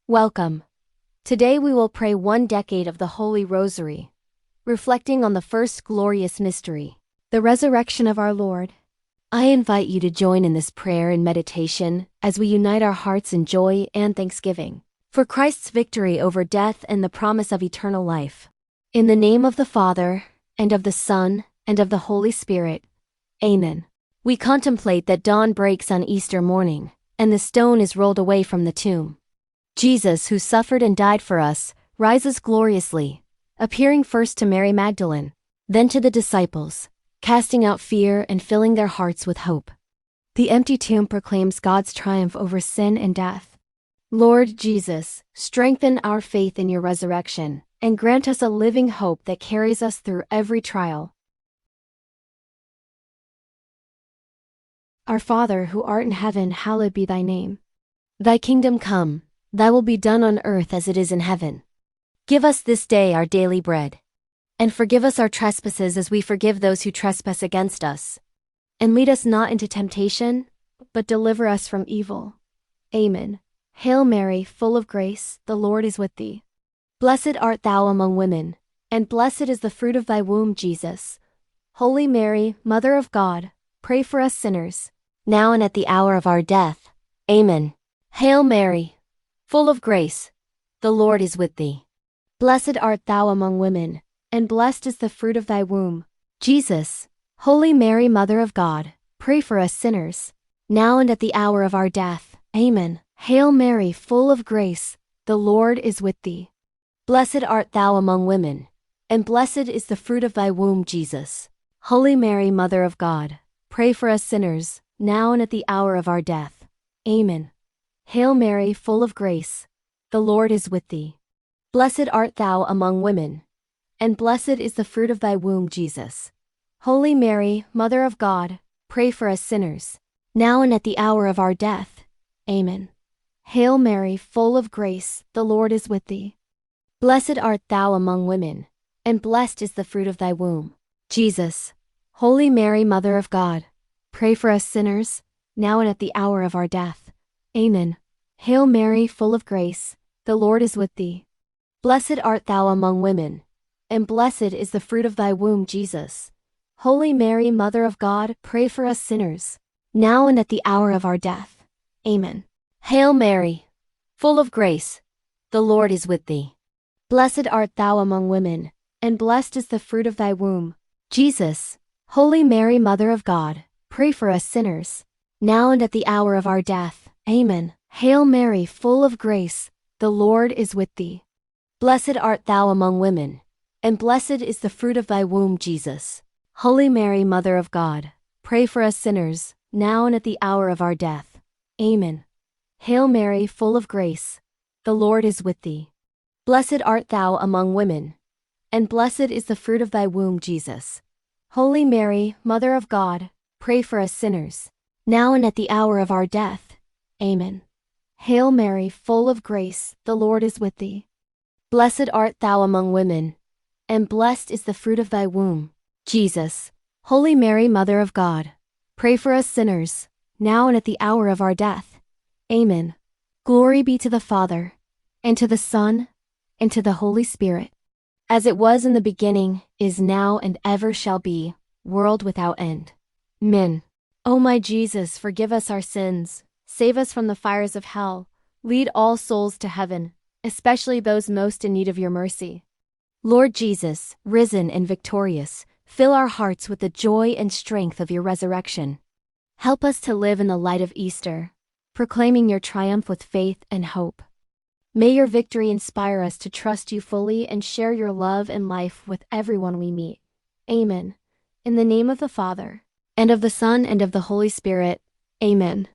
Welcome. Today we will pray 1 decade of the Holy Rosary, reflecting on the first glorious mystery, the resurrection of our Lord. I invite you to join in this prayer and meditation as we unite our hearts in joy and thanksgiving for Christ's victory over death and the promise of eternal life. In the name of the Father, and of the Son, and of the Holy Spirit. Amen. We contemplate that dawn breaks on Easter morning, and the stone is rolled away from the tomb. Jesus, who suffered and died for us, rises gloriously, appearing first to Mary Magdalene, then to the disciples, casting out fear and filling their hearts with hope. The empty tomb proclaims God's triumph over sin and death. Lord Jesus, strengthen our faith in your resurrection, and grant us a living hope that carries us through every trial. Our Father, who art in heaven, hallowed be thy name. Thy kingdom come, thy will be done on earth as it is in heaven. Give us this day our daily bread. And forgive us our trespasses as we forgive those who trespass against us. And lead us not into temptation, but deliver us from evil. Amen. Hail Mary, full of grace, the Lord is with thee. Blessed art thou among women, and blessed is the fruit of thy womb, Jesus. Holy Mary, Mother of God, pray for us sinners, now and at the hour of our death. Amen. Hail Mary, full of grace, the Lord is with thee. Blessed art thou among women, and blessed is the fruit of thy womb, Jesus. Holy Mary, Mother of God, pray for us sinners, now and at the hour of our death. Amen. Hail Mary, full of grace, the Lord is with thee. Blessed art thou among women, and blessed is the fruit of thy womb, Jesus. Holy Mary, Mother of God, pray for us sinners, now and at the hour of our death. Amen. Hail Mary, full of grace, the Lord is with thee. Blessed art thou among women, and blessed is the fruit of thy womb, Jesus. Holy Mary, Mother of God, pray for us sinners, now and at the hour of our death. Amen. Hail Mary, full of grace, the Lord is with thee. Blessed art thou among women, and blessed is the fruit of thy womb, Jesus. Holy Mary, Mother of God, pray for us sinners, now and at the hour of our death. Amen. Hail Mary, full of grace, the Lord is with thee. Blessed art thou among women, and blessed is the fruit of thy womb, Jesus. Holy Mary, Mother of God, pray for us sinners, now and at the hour of our death. Amen. Hail Mary, full of grace, the Lord is with thee. Blessed art thou among women, and blessed is the fruit of thy womb, Jesus. Holy Mary, Mother of God, pray for us sinners, now and at the hour of our death. Amen. Hail Mary, full of grace, the Lord is with thee. Blessed art thou among women, and blessed is the fruit of thy womb, Jesus. Holy Mary, Mother of God, pray for us sinners, now and at the hour of our death. Amen. Hail Mary, full of grace, the Lord is with thee. Blessed art thou among women, and blessed is the fruit of thy womb, Jesus. Holy Mary, Mother of God, pray for us sinners, now and at the hour of our death. Amen. Hail Mary, full of grace, the Lord is with thee. Blessed art thou among women, and blessed is the fruit of thy womb, Jesus. Holy Mary, Mother of God, pray for us sinners, now and at the hour of our death. Amen. Glory be to the Father, and to the Son, and to the Holy Spirit, as it was in the beginning, is now, and ever shall be, world without end. Amen. O my Jesus, forgive us our sins, save us from the fires of hell, lead all souls to heaven, especially those most in need of your mercy. Lord Jesus, risen and victorious, fill our hearts with the joy and strength of your resurrection. Help us to live in the light of Easter, proclaiming your triumph with faith and hope. May your victory inspire us to trust you fully and share your love and life with everyone we meet. Amen. In the name of the Father, and of the Son, and of the Holy Spirit. Amen.